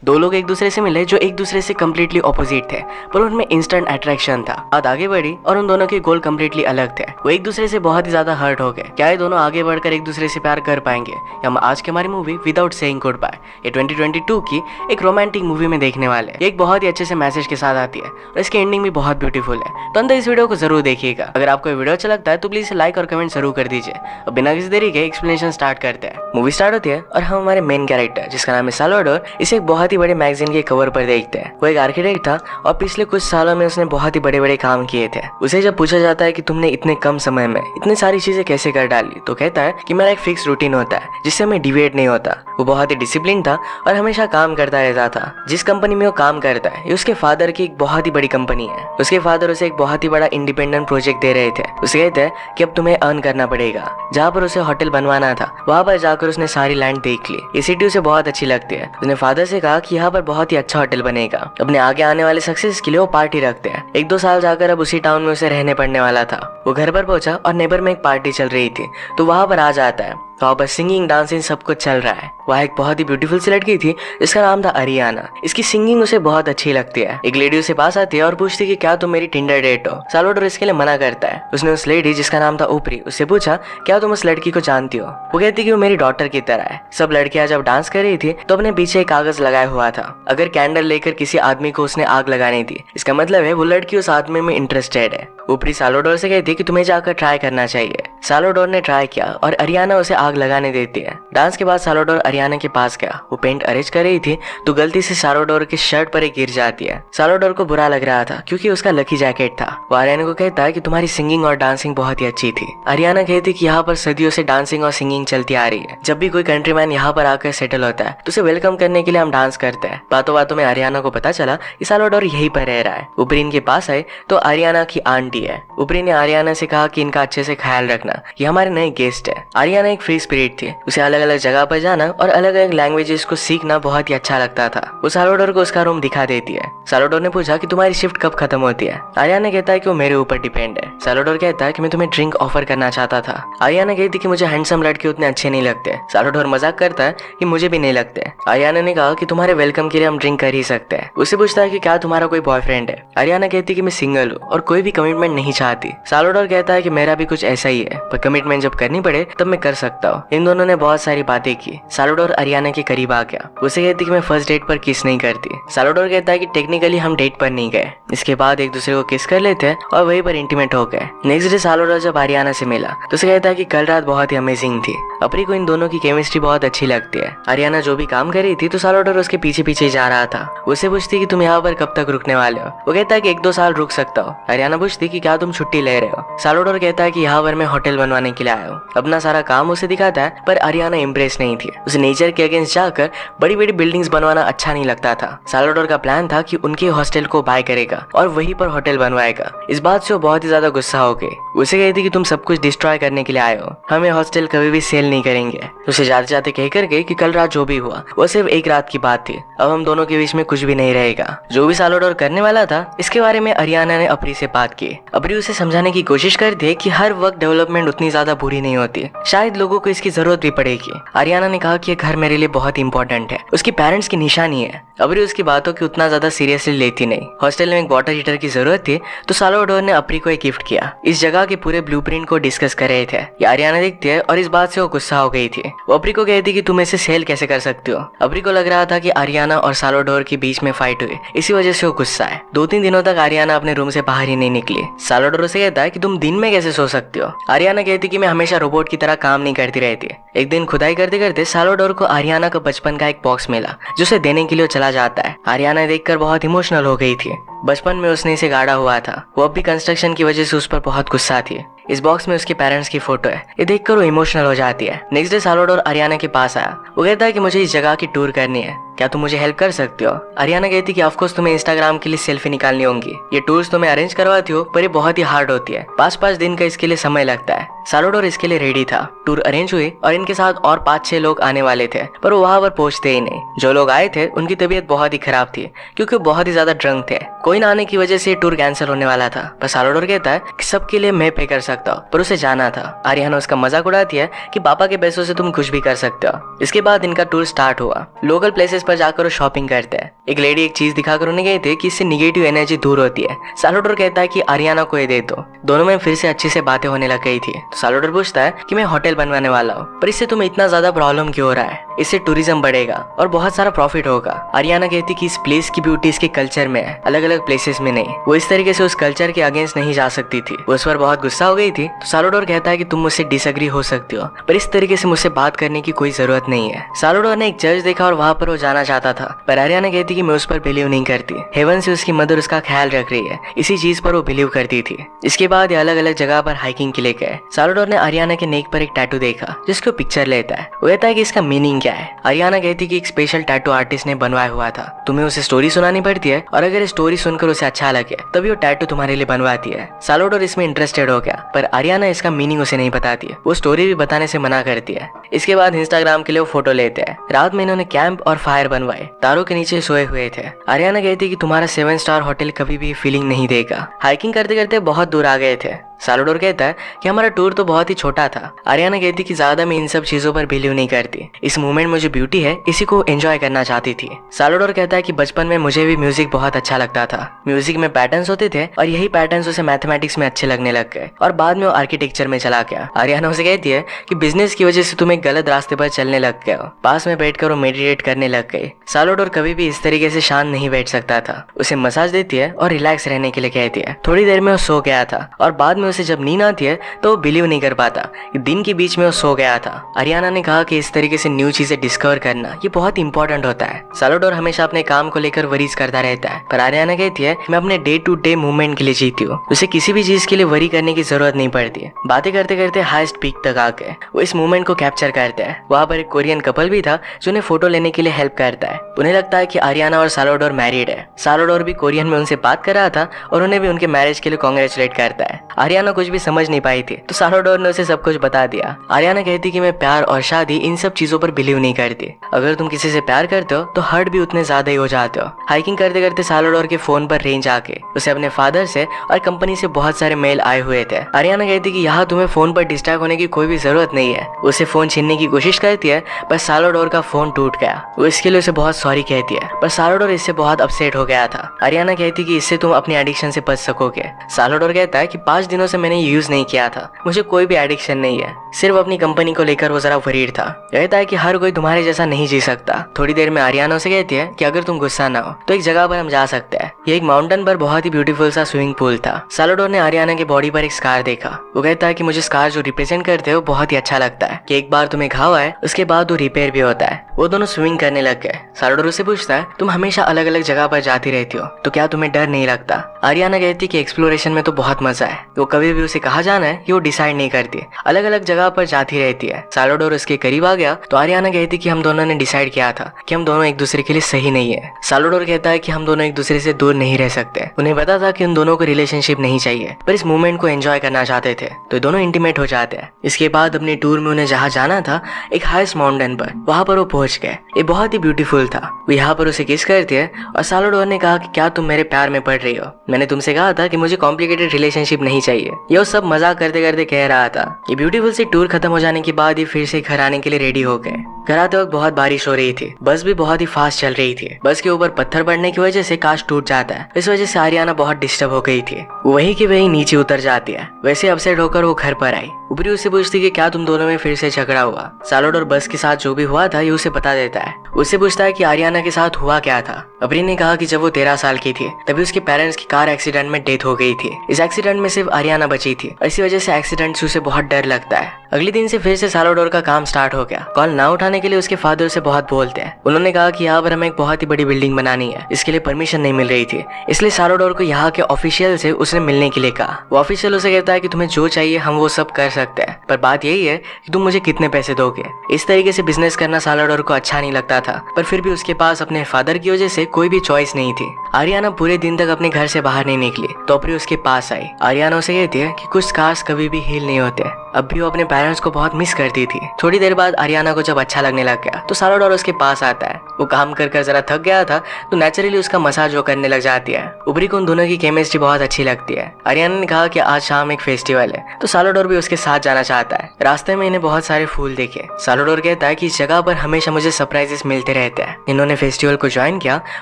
दो लोग एक दूसरे से मिले जो एक दूसरे से कम्प्लीटली ऑपोजिट थे, पर उनमें इंस्टेंट अट्रैक्शन था। बात आगे बढ़ी और उन दोनों के गोल कम्प्लीटली अलग थे। वो एक दूसरे से बहुत ही ज्यादा हर्ट हो गए। क्या ये दोनों आगे बढ़कर एक दूसरे से प्यार कर पाएंगे? हम आज की हमारी movie without saying goodbye ये 2022 की एक रोमांटिक मूवी में देखने वाले। ये एक बहुत ही अच्छे से मैसेज के साथ आती है और इसकी एंडिंग भी बहुत ब्यूटीफुल है। तो अंदर इस वीडियो को जरूर देखिएगा। अगर आपको वीडियो अच्छा लगता है तो प्लीज लाइक और कमेंट जरूर कर दीजिए। और बिना किसी देरी के एक्सप्लेनेशन स्टार्ट करते हैं। मूवी स्टार्ट होती है और हम हमारे मेन कैरेक्टर जिसका नाम है साल्वाडोर, इसे एक बहुत ही बड़े मैगजीन के कवर पर देखते हैं। वो एक आर्किटेक्ट था और पिछले कुछ सालों में उसने बहुत ही बड़े बड़े काम किए थे। उसे जब पूछा जाता है कि तुमने इतने कम समय में इतनी सारी चीजें कैसे कर डाली, तो कहता है कि मेरा एक फिक्स रूटीन होता है जिससे मैं डिविएट नहीं होता। वो बहुत ही डिसिप्लिन था और हमेशा काम करता रहता था। जिस कंपनी में वो काम करता है ये उसके फादर की एक बहुत ही बड़ी कंपनी है। उसके फादर उसे एक बहुत ही बड़ा इंडिपेंडेंट प्रोजेक्ट दे रहे थे। उसे कहते हैं कि अब तुम्हें अर्न करना पड़ेगा। जहाँ पर उसे होटल बनवाना था वहाँ पर जाकर उसने सारी लैंड देख ली। ये सिटी उसे बहुत अच्छी लगती है। उसने फादर से कहा कि यहाँ पर बहुत ही अच्छा होटल बनेगा। अपने आगे आने वाले सक्सेस के लिए वो पार्टी रखते हैं। एक दो साल जाकर अब उसी टाउन में उसे रहने पड़ने वाला था। वो घर पर पहुंचा और नेबर में एक पार्टी चल रही थी तो वहां पर आ जाता है। वहाँ पर सिंगिंग डांसिंग सब कुछ चल रहा है। वहाँ एक बहुत ही ब्यूटीफुल सी लड़की थी जिसका नाम था अरियाना। इसकी सिंगिंग उसे बहुत अच्छी लगती है। एक लेडी उसे पास आती है और पूछती है कि क्या तुम मेरी टिंडर डेट हो। साल्वाडोर इसके लिए मना करता है। उसने उस लेडी जिसका नाम था ऊपरी उससे पूछा क्या तुम उस लड़की को जानती हो। वो कहती कि वो मेरी डॉटर की तरह है। सब लड़कियां जब डांस कर रही थी तो अपने पीछे एक कागज लगाया हुआ था। अगर कैंडल लेकर किसी आदमी को उसने आग लगानी थी इसका मतलब है वो लड़की उस आदमी में इंटरेस्टेड है। ऊपरी साल्वाडोर से कहती है कि तुम्हें जाकर ट्राई करना चाहिए। साल्वाडोर ने ट्राई किया और अरियाना उसे आग लगाने देती है। डांस के बाद साल्वाडोर अरियाना के पास गया। वो पेंट अरेंज कर रही थी तो गलती से साल्वाडोर की शर्ट पर एक गिर जाती है। साल्वाडोर को बुरा लग रहा था क्योंकि उसका लकी जैकेट था। वो अरियाना को कहता है कि तुम्हारी सिंगिंग और डांसिंग बहुत ही अच्छी थी। अरियाना कहती कि यहाँ पर सदियों से डांसिंग और सिंगिंग चलती आ रही है। जब भी कोई कंट्रीमैन यहाँ पर आकर सेटल होता है तो उसे वेलकम करने के लिए हम डांस करते हैं। बातों बातों में अरियाना को पता चला कि साल्वाडोर यहीं पर रह रहा है। ऊपरी इनके पास आए तो अरियाना की आंटी है। ऊपरी ने अरियाना से कहा कि इनका अच्छे से ख्याल रखना, ये हमारे नए गेस्ट है। अरियाना एक फ्री स्पिरिट थी। उसे अलग अलग जगह पर जाना और अलग अलग लैंग्वेजेस को सीखना बहुत ही अच्छा लगता था। वो साल्वाडोर को उसका रूम दिखा देती है। साल्वाडोर ने पूछा कि तुम्हारी शिफ्ट कब खत्म होती है। अरियाना कहता है कि वो मेरे ऊपर डिपेंड है। साल्वाडोर कहता है कि मैं तुम्हें ड्रिंक ऑफर करना चाहता था। अरियाना कहती कि मुझे हैंडसम लड़के उतने अच्छे नहीं लगते। साल्वाडोर मजाक करता है कि मुझे भी नहीं लगते। अरियाना ने कहा कि तुम्हारे वेलकम के लिए हम ड्रिंक कर ही सकते हैं। उसे पूछता है कि क्या तुम्हारा कोई बॉयफ्रेंड है। अरियाना कहती कि मैं सिंगल हूँ और कोई भी कमिटमेंट नहीं चाहती। साल्वाडोर कहता है कि मेरा भी कुछ ऐसा ही है, पर कमिटमेंट जब करनी पड़े तब मैं कर सकता हूँ। इन दोनों ने बहुत सारी बातें की। साल्वाडोर अरियाना के करीब आ गया। उसे कहती कि मैं फर्स्ट डेट पर किस नहीं करती। साल्वाडोर कहता है कि टेक्निकली हम डेट पर नहीं गए। इसके बाद एक दूसरे को किस कर लेते हैं और वहीं पर इंटीमेट हो गए। नेक्स्ट डे साल्वाडोर जब अरियाना से मिला तो उसे कहता है कि कल रात बहुत ही अमेजिंग थी। अपरी को इन दोनों की केमिस्ट्री बहुत अच्छी लगती है। अरियाना जो भी काम कर रही थी तो साल्वाडोर उसके पीछे पीछे जा रहा था। उसे पूछती कि तुम यहाँ पर कब तक रुकने वाले हो। वो कहता है कि एक दो साल रुक सकता हो। अरियाना पूछती कि क्या तुम छुट्टी ले रहे हो। साल्वाडोर कहता है कि यहाँ पर मैं होटल बनवाने के लिए आया हूँ। अपना सारा काम उसे दिखाता है पर अरियाना इम्प्रेस नहीं थी। उसे नेचर के अगेंस्ट जाकर बड़ी बड़ी बिल्डिंग्स बनवाना अच्छा नहीं लगता था। साल्वाडोर का प्लान था कि उनके हॉस्टल को बाय करेगा और वहीं पर होटल बनवाएगा। इस बात से वो बहुत ही ज्यादा गुस्सा हो गई। उसे कहती कि तुम सब कुछ डिस्ट्रॉय करने के लिए आए हो, हमें हॉस्टल कभी भी सेल नहीं करेंगे। उसे जाते जाते कहकर गई कि कल रात जो भी हुआ वो सिर्फ एक रात की बात थी। अब हम दोनों के बीच में कुछ भी नहीं रहेगा। जो भी साल्वाडोर करने वाला था इसके बारे में अरियाना ने अपरी से बात की। अपरी उसे समझाने की कोशिश करती है कि हर वक्त डेवलपमेंट उतनी ज्यादा बुरी नहीं होती, शायद लोगों को इसकी जरूरत भी पड़ेगी। अरियाना ने कहा कि ये घर मेरे लिए बहुत इंपॉर्टेंट है, उसकी पेरेंट्स की निशानी है। अपरी उसकी बातों की उतना ज्यादा सीरियसली लेती नहीं। हॉस्टल में एक वाटर हीटर की जरूरत थी तो साल्वाडोर ने अपरी को एक गिफ्ट किया। इस जगह के पूरे ब्लूप्रिंट को डिस्कस कर रहे थे। ये अरियाना देखती है और इस बात से वो गुस्सा हो गई थी। वो अपरी को कहती कि तुम इसे सेल कैसे कर सकते हो। अपरी को लग रहा था कि अरियाना और साल्वाडोर के बीच में फाइट हुई, इसी वजह से वो गुस्सा है। 2-3 दिनों तक अरियाना अपने रूम से बाहर ही नहीं निकली। साल्वाडोर से कहता है कि तुम दिन में कैसे सो सकते हो। अरियाना कहती कि मैं हमेशा रोबोट की तरह काम नहीं करती रहती। एक दिन खुदाई करते करते साल्वाडोर को अरियाना का बचपन का एक बॉक्स मिला जो उसे देने के लिए चला जाता है। अरियाना देखकर बहुत इमोशनल हो गई थी। बचपन में उसने इसे गाड़ा हुआ था। वो अब भी कंस्ट्रक्शन की वजह से उस पर बहुत गुस्सा थी। इस बॉक्स में उसके पेरेंट्स की फोटो है। ये देखकर वो इमोशनल हो जाती है। नेक्स्ट डे साल्वाडोर अरियाना के पास आया। वो कहता है कि मुझे इस जगह की टूर करनी है, क्या तुम मुझे हेल्प कर सकते हो। अरियाना कहती कि ऑफकोर्स तुम्हें इंस्टाग्राम के लिए सेल्फी निकालनी होंगी। ये टूर्स तुम्हें अरेंज करवाती हो पर ये बहुत ही हार्ड होती है। 5-5 दिन का इसके लिए समय लगता है। साल्वाडोर इसके लिए रेडी था। टूर अरेंज हुई और इनके साथ और 5-6 लोग आने वाले थे पर वो वहां पर पहुंचते ही नहीं। जो लोग आए थे उनकी तबीयत बहुत ही खराब थी क्योंकि वो बहुत ही ज्यादा ड्रंक थे। कोई ना आने की वजह से टूर कैंसिल होने वाला था। पर साल्वाडोर कहता है कि सबके लिए मैं पे कर सकता हूँ, पर उसे जाना था। अरियाना उसका मजाक उड़ाती है कि पापा के पैसों से तुम कुछ भी कर सकते हो। इसके बाद इनका टूर स्टार्ट हुआ। लोकल प्लेसेस पर जाकर वो शॉपिंग करते हैं। एक लेडी एक चीज दिखाकर उन्हें कहते हैं कि इससे निगेटिव एनर्जी दूर होती है। साल्वाडोर कहता है कि आरियाना को ये दे दो। दोनों में फिर से अच्छे से बातें होने लग गई थी। तो साल्वाडोर पूछता है कि मैं होटल बनवाने वाला हूँ, पर इससे तुम्हें इतना ज्यादा प्रॉब्लम क्यों हो रहा है? इससे टूरिज्म बढ़ेगा और बहुत सारा प्रॉफिट होगा। आरियाना कहती कि इस प्लेस की ब्यूटी इसके कल्चर में है, अलग अलग प्लेसेस में नहीं। वो इस तरीके से उस कल्चर के अगेंस्ट नहीं जा सकती थी। वो उस पर बहुत गुस्सा हो गई थी। तो साल्वाडोर कहता है कि तुम मुझसे डिसएग्री हो सकती हो, पर इस तरीके से मुझसे बात करने की कोई जरूरत नहीं है। साल्वाडोर ने एक चर्च देखा और वहाँ पर वो जाना चाहता था, पर आरियाना कहती कि मैं उस पर बिलीव नहीं करती। हेवन से उसकी मदर उसका ख्याल रख रही है, इसी चीज पर वो बिलीव करती थी। इसके बाद ये अलग अलग जगह पर हाइकिंग के लिए गए। साल्वाडोर ने आरियाना के नेक पर एक टैटू देखा जिसको पिक्चर लेता है। वो कहता है कि इसका मीनिंग क्या है। आरियाना कहती कि एक स्पेशल टैटू आर्टिस्ट ने बनवाया हुआ था, तुम्हें उसे स्टोरी सुनानी पड़ती है और अगर स्टोरी सुनकर उसे अच्छा लगे तभी वो टैटू तुम्हारे लिए बनवाती है। साल्वाडोर इसमें इंटरेस्टेड हो गया, पर आरियाना इसका मीनिंग उसे नहीं बताती है। वो स्टोरी भी बताने से मना करती है। इसके बाद इंस्टाग्राम के लिए वो फोटो लेते हैं। रात में इन्होंने कैंप और फायर बनवाए, तारों के नीचे सोए हुए थे। आरियाना कहती कि तुम्हारा 7 स्टार होटल कभी भी फीलिंग नहीं देगा। हाइकिंग करते करते बहुत दूर आ गए थे। साल्वाडोर कहता है कि हमारा टूर तो बहुत ही छोटा था। आरियाना कहती कि ज्यादा मैं इन सब चीजों पर बिलीव नहीं करती। इस मूवमेंट में जो ब्यूटी है इसी को एंजॉय करना चाहती थी। साल्वाडोर कहता है कि बचपन में मुझे भी म्यूजिक बहुत अच्छा लगता था। म्यूजिक में पैटर्न्स होते थे और यही पैटर्न्स उसे मैथमेटिक्स में अच्छे लगने लग गए और बाद में वो आर्किटेक्चर में चला गया। आरियाना उसे कहती है कि बिजनेस की वजह से तुम एक गलत रास्ते पर चलने लग गए हो। पास में बैठकर वो मेडिटेट करने लग गई। साल्वाडोर कभी भी इस तरीके से शांत नहीं बैठ सकता था। उसे मसाज देती है और रिलैक्स रहने के लिए कहती है। थोड़ी देर में वो सो गया था और बाद में उसे जब नींद आती है तो वो बिलीव नहीं कर पाता कि दिन के बीच में वो सो गया था। आरियाना ने कहा कि इस तरीके से न्यू चीजें डिस्कवर करना ये बहुत इंपॉर्टेंट होता है। साल्वाडोर हमेशा अपने काम को लेकर वरीज करता रहता है, पर आरियाना कहती है मैं अपने डे टू डे मूवमेंट के लिए जीती हूँ, उसे किसी भी चीज के लिए वरी करने की जरूरत नहीं पड़ती। बातें करते करते हाईएस्ट पीक तक आके वो इस मूवमेंट को कैप्चर करते हैं। वहाँ पर एक कोरियन कपल भी था जो उन्हें फोटो लेने के लिए हेल्प करता है। उन्हें लगता है कि आरियाना और साल्वाडोर मैरिड है। साल्वाडोर भी कोरियन में उनसे बात कर रहा था और उन्हें भी उनके मैरिज के लिए कांग्रेचुलेट करता है। आरियाना कुछ भी समझ नहीं पाई थी तो साल्वाडोर ने उसे सब कुछ बता दिया। आरियाना कहती कि मैं प्यार और शादी इन सब चीजों पर बिलीव नहीं करती। अगर तुम किसी से प्यार करते हो तो हर्ट भी उतने ज्यादा ही हो जाते हो। हाइकिंग करते करते साल्वाडोर के फोन पर रेंज आके उसे अपने फादर से और कंपनी से बहुत सारे मेल आए हुए थे। आरियाना कहती कि यहाँ तुम्हें फोन पर डिस्ट्रैक्ट होने की कोई भी जरूरत नहीं है। उसे फोन छीनने की कोशिश करती है पर साल्वाडोर का फोन टूट गया। वो इसके लिए उसे बहुत सॉरी कहती है, पर साल्वाडोर इससे बहुत अपसेट हो गया था। आरियाना कहती कि इससे तुम अपनी एडिक्शन से बच सकोगे। साल्वाडोर कहता है कि 5 दिनों से मैंने यूज नहीं किया था, मुझे कोई भी एडिक्शन नहीं है, सिर्फ अपनी कंपनी को लेकर वो जरा वरीड था। कहता है कि हर कोई तुम्हारे जैसा नहीं जी सकता। थोड़ी देर में आरियाना से कहती है कि अगर तुम गुस्सा ना हो तो एक जगह पर हम जा सकते हैं। ये एक माउंटेन पर बहुत ही ब्यूटीफुल सा स्विमिंग पूल था। साल्वाडोर ने आरियाना के बॉडी पर एक स्कार देखा। वो कहता है कि मुझे स्कार जो रिप्रेजेंट करते हैं वो बहुत ही अच्छा लगता है कि एक बार तुम्हें घाव आए उसके बाद वो रिपेयर भी होता है। वो दोनों स्विमिंग करने लग गए। साल्वाडोर उससे पूछता है तुम हमेशा अलग अलग जगह पर जाती रहती हो तो क्या तुम्हें डर नहीं लगता? आरियाना कहती कि एक्सप्लोरेशन में तो बहुत मजा है। वो कभी भी उसे कहाँ जाना है ये वो डिसाइड नहीं करती, अलग अलग जगह पर जाती रहती है। साल्वाडोर उसके करीब आ गया तो आरियाना कहती कि हम दोनों ने डिसाइड किया था कि हम दोनों एक दूसरे के लिए सही नहीं है। साल्वाडोर कहता है कि हम दोनों एक दूसरे से दूर नहीं रह सकते। उन्हें पता था कि उन दोनों को रिलेशनशिप नहीं चाहिए, पर इस मूवमेंट को एंजॉय करना चाहते थे तो दोनों इंटीमेट हो जाते हैं। इसके बाद अपने टूर में उन्हें जहाँ जाना था एक हाईएस्ट माउंटेन पर, वहाँ पर वो पहुंच गए। ये बहुत ही ब्यूटीफुल था। वो यहाँ पर उसे किस करती है और साल्वाडोर ने कहा कि क्या तुम मेरे प्यार में पड़ रही हो? मैंने तुमसे कहा था कि मुझे कॉम्प्लिकेटेड रिलेशनशिप नहीं चाहिए। ये वो सब मजाक करते करते कह रहा था। ये ब्यूटीफुल सी टूर खत्म हो जाने के बाद ये फिर से घर आने के लिए रेडी हो गए। घर आते वक्त बहुत बारिश हो रही थी। बस भी बहुत ही फास्ट चल रही थी। बस के ऊपर पत्थर पड़ने की वजह से कांच टूट जाता है। इस वजह से आरियाना बहुत डिस्टर्ब हो गई थी। वही की वही नीचे उतर जाती है। वैसे अपसेट होकर वो घर पर आई। ऊपरी उससे पूछती कि क्या तुम दोनों में फिर से झगड़ा हुआ? साल्वाडोर बस के साथ जो भी हुआ था ये उसे बता देता है। उससे पूछता है कि आरियाना के साथ हुआ क्या था। अबरी ने कहा कि जब वो 13 साल की थी तभी उसके पेरेंट्स की कार एक्सीडेंट में डेथ हो गई थी। इस एक्सीडेंट में सिर्फ आरियाना बची थी और इसी वजह से एक्सीडेंट से उसे बहुत डर लगता है। अगले दिन से फिर से साल्वाडोर का काम स्टार्ट हो गया। कॉल ना उठाने के लिए उसके फादर से बहुत बोलते हैं। उन्होंने कहा कि यहाँ पर हमें एक बहुत ही बड़ी बिल्डिंग बनानी है, इसके लिए परमिशन नहीं मिल रही थी, इसलिए साल्वाडोर को यहाँ के ऑफिशियल से उसने मिलने के लिए कहा। वो ऑफिशियल उसे कहता है कि तुम्हें जो चाहिए हम वो सब कर सकते हैं, पर बात यही है कि तुम मुझे कितने पैसे दोगे। इस तरीके से बिजनेस करना साल्वाडोर को अच्छा नहीं लगता था, पर फिर भी उसके पास अपने फादर की वजह से कोई भी चॉइस नहीं थी। आर्याना पूरे दिन तक अपने घर से बाहर नहीं निकली तो अप्री उसके पास आई। आर्याना उसे कहती है कि कुछ स्कार्स कभी भी हील नहीं होते। अब भी वो अपने पेरेंट्स को बहुत मिस करती थी। थोड़ी देर बाद आर्याना को जब अच्छा लगने लग गया तो साल्वाडोर उसके पास आता है। वो काम कर जरा थक गया था तो नेचुरली उसका मसाज वो करने लग जाती है। अप्री को उन दोनों की केमिस्ट्री बहुत अच्छी लगती है। आर्याना ने कहा कि आज शाम एक फेस्टिवल है तो साल्वाडोर भी उसके साथ जाना चाहता है। रास्ते में इन्हें बहुत सारे फूल देखे। साल्वाडोर कहता है कि इस जगह पर हमेशा मुझे सरप्राइजेस मिलते रहते हैं। इन्होंने फेस्टिवल को ज्वाइन किया।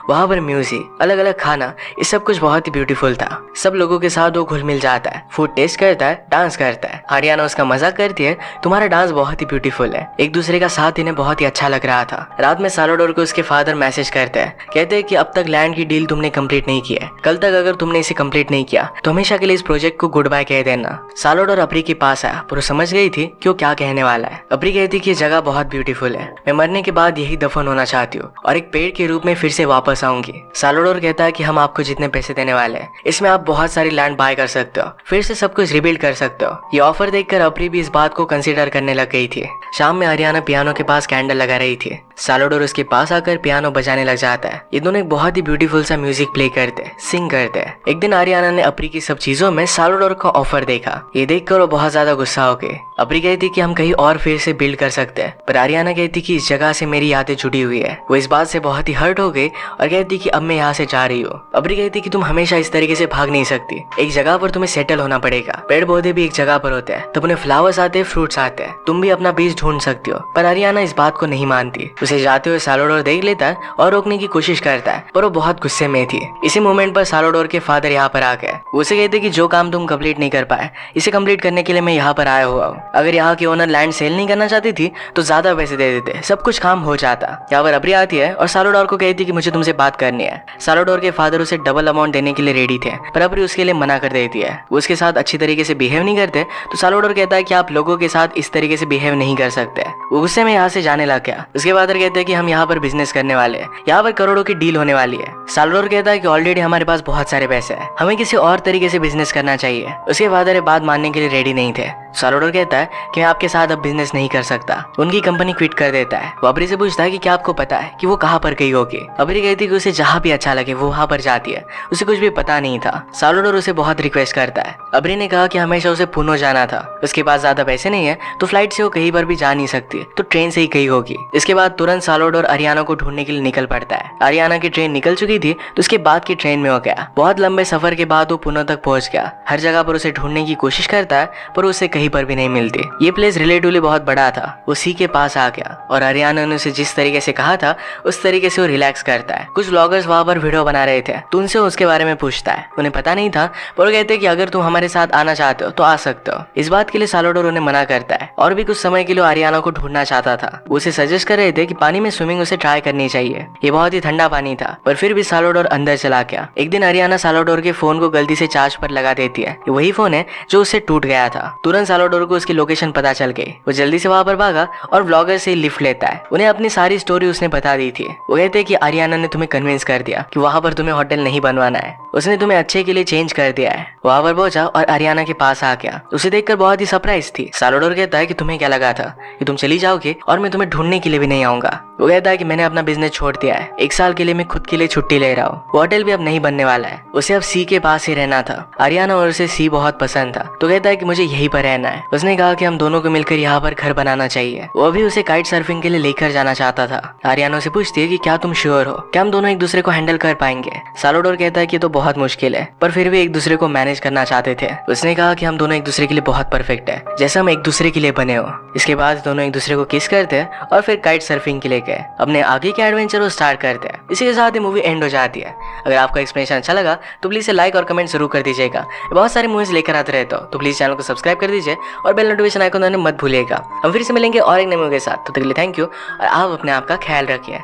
वहाँ पर म्यूजिक, अलग अलग खाना, ये सब कुछ बहुत ही ब्यूटीफुल था। सब लोगों के साथ वो घुल मिल जाता है, फूड टेस्ट करता है, डांस करता है। आर्याना उसका मजाक करती है, तुम्हारा डांस बहुत ही ब्यूटीफुल है। एक दूसरे का साथ इन्हें बहुत ही अच्छा लग रहा था। रात में साल्वाडोर को उसके फादर मैसेज करते हैं, कहते हैं कि अब तक लैंड की डील तुमने कंप्लीट नहीं की है। कल तक अगर तुमने इसे कंप्लीट नहीं किया तो हमेशा के लिए इस प्रोजेक्ट को गुड बाय कह देना। साल्वाडोर अप्री के पास आया पर वो समझ गई थी कि वो क्या कहने वाला है। अप्री कहती कि ये जगह बहुत ब्यूटीफुल है, मैं मरने के बाद यही दफन होना चाहती हूँ और एक पेड़ के रूप में फिर से वापस आऊंगी। साल्वाडोर कहता है कि हम आपको जितने पैसे देने वाले हैं इसमें आप बहुत सारी लैंड बाय कर सकते हो, फिर से सब कुछ रिबिल्ड कर सकते हो। ये ऑफर देखकर अप्री भी इस बात को कंसीडर करने लग गई थी। शाम में आर्याना पियानो के पास कैंडल लगा रही थी। साल्वाडोर उसके पास आकर पियानो बजाने लग जाता है। ये दोनों एक बहुत ही ब्यूटीफुल सा म्यूजिक प्ले करते हैं, सिंग करते हैं। एक दिन आर्याना ने अप्री की सब चीजों में साल्वाडोर का ऑफर देखा। ये देखकर वो बहुत ज्यादा गुस्सा हो गई। अप्री कहती कि हम कहीं और फिर से बिल्ड कर सकते हैं, पर आर्याना कहती कि इस जगह से मेरी यादें जुड़ी हुई है। वो इस बात से बहुत ही हर्ट हो गई और कहती कि अब मैं यहाँ से जा रही हूँ। अप्री कहती कि तुम हमेशा इस तरीके से भाग नहीं सकती, एक जगह पर तुम्हें सेटल होना पड़ेगा। पेड़ पौधे भी एक जगह पर होते हैं, तब उन्हें फ्लावर्स आते हैं, फ्रूट्स आते हैं, तुम भी अपना बीज ढूंढ सकती हो। पर आर्याना इस बात को नहीं मानती। उसे जाते हुए साल्वाडोर देख लेता है और रोकने की कोशिश करता है, पर वो बहुत गुस्से में थी। इसी मोमेंट पर साल्वाडोर के फादर यहाँ पर आ गए। उसे कहते कि जो काम तुम कंप्लीट नहीं कर पाए इसे कंप्लीट करने के लिए मैं यहाँ पर आया हुआ हूँ। अगर यहाँ की ओनर लैंड सेल नहीं करना चाहती थी तो ज्यादा पैसे दे देते, सब कुछ काम हो जाता। यहाँ पर अप्री आती है और साल्वाडोर को कहती कि मुझे तुमसे बात करनी है। साल्वाडोर के फादर उसे डबल अमाउंट देने के लिए रेडी थे, पर अप्री उसके लिए मना कर देती है। वो उसके साथ अच्छी तरीके से बिहेव नहीं करते तो साल्वाडोर कहता है कि आप लोगों के साथ इस तरीके से बिहेव नहीं कर सकते। वो गुस्से में यहाँ से जाने लग गया। उसके फादर कहते हैं कि हम यहाँ पर बिजनेस करने वाले हैं, यहाँ पर करोड़ों की डील होने वाली है। साल्वाडोर कहता है कि ऑलरेडी हमारे पास बहुत सारे पैसे हैं, हमें किसी और तरीके से बिजनेस करना चाहिए। उसके फादर बात मानने के लिए रेडी नहीं थे। साल्वाडोर कहता है कि मैं आपके साथ अब बिजनेस नहीं कर सकता। उनकी कंपनी क्विट कर देता है। वो अप्री से पूछता है कि क्या आपको पता है कि वो कहाँ पर गई होगी। अप्री कहती है कि उसे जहाँ भी अच्छा लगे वो वहाँ पर जाती है, उसे कुछ भी पता नहीं था। साल्वाडोर उसे बहुत रिक्वेस्ट करता है। अप्री ने कहा कि हमेशा उसे पुणे जाना था, उसके पास ज्यादा पैसे नहीं है तो फ्लाइट से वो कहीं पर भी जा नहीं सकती, तो ट्रेन से ही गई होगी। इसके बाद तुरंत साल्वाडोर आर्याना को ढूंढने के लिए निकल पड़ता है। आर्याना की ट्रेन निकल चुकी थी तो उसके बाद की ट्रेन में हो गया। बहुत लंबे सफर के बाद वो पुणे तक पहुंच गया। हर जगह पर उसे ढूंढने की कोशिश करता है पर उसे कहीं पर भी नहीं मिलती। ये प्लेस रिलेटिवली बहुत बड़ा था। वो सी के पास आ गया और आर्याना ने उसे जिस तरीके से कहा था उस तरीके से वो रिलैक्स करता है। कुछ व्लॉगर्स वहाँ पर वीडियो बना रहे थे तो उनसे उसके बारे में पूछता है। उन्हें पता नहीं था पर वो कहते हैं कि अगर तुम हमारे साथ आना चाहते हो तो आ सकते हो। इस बात के लिए साल्वाडोर उन्हें मना करता है और भी कुछ समय के लिए आर्याना को ढूंढना चाहता था। वो उसे सजेस्ट कर रहे थे कि पानी में स्विमिंग उसे ट्राई करनी चाहिए। ये बहुत ही ठंडा पानी था पर फिर भी साल्वाडोर अंदर चला गया। एक दिन आर्याना साल्वाडोर के फोन को गलती से चार्ज पर लगा देती है। ये वही फोन है जो उससे टूट गया था। तुरंत साल्वाडोर को उसकी लोकेशन पता चल गई। वो जल्दी से वहाँ पर भागा और व्लॉगर से लिफ्ट लेता है। उन्हें अपनी सारी स्टोरी उसने बता दी थी। वो कहते हैं कि आर्याना ने तुम्हें कन्विंस कर दिया कि वहाँ पर तुम्हें होटल नहीं बनवाना है, उसने तुम्हें अच्छे के लिए चेंज कर दिया है। वहाँ पर पहुंचा और आर्याना के पास आ गया। उसे देखकर बहुत ही सरप्राइज थी। साल्वाडोर कहता है कि तुम्हें क्या लगा था कि तुम चली जाओगे और मैं तुम्हें ढूंढने के लिए भी नहीं आऊंगा। वो कहता है कि मैंने अपना बिजनेस छोड़ दिया है, 1 साल के लिए मैं खुद के लिए छुट्टी ले रहा हूँ। वो होटल भी अब नहीं बनने वाला है, उसे अब सी के पास ही रहना था। आर्याना और उसे सी बहुत पसंद था तो कहता है कि मुझे यहीं पर रहना है। उसने कहा कि हम दोनों को मिलकर यहाँ पर घर बनाना चाहिए। वो भी उसे काइट सर्फिंग के लिए लेकर जाना चाहता था। आर्याना से पूछती है कि क्या तुम श्योर हो, क्या हम दोनों एक दूसरे को हैंडल कर पाएंगे। साल्वाडोर कहता है कि तो बहुत मुश्किल है पर फिर भी एक दूसरे को मैनेज करना चाहते थे। उसने कहा कि हम दोनों एक दूसरे के लिए बहुत परफेक्ट है, जैसे हम एक दूसरे के लिए बने हो। इसके बाद दोनों एक दूसरे को किस करते हैं और फिर काइट सर्फिंग के लिए गए। अपने आगे के एडवेंचर को स्टार्ट करते हैं। इसी के साथ ही मूवी एंड हो जाती है। अगर आपको एक्सप्लेनेशन अच्छा लगा तो प्लीज लाइक और कमेंट जरूर कर दीजिएगा। बहुत सारी मूवीज लेकर आते रहते हो तो प्लीज चैनल को सब्सक्राइब कर दीजिए और बेल नोटिफिकेशन आइकन दबाना मत भूलिएगा। हम फिर से मिलेंगे और एक नई मूवी के साथ। तो तब तक के लिए थैंक यू और आप अपने आप का ख्याल रखिए।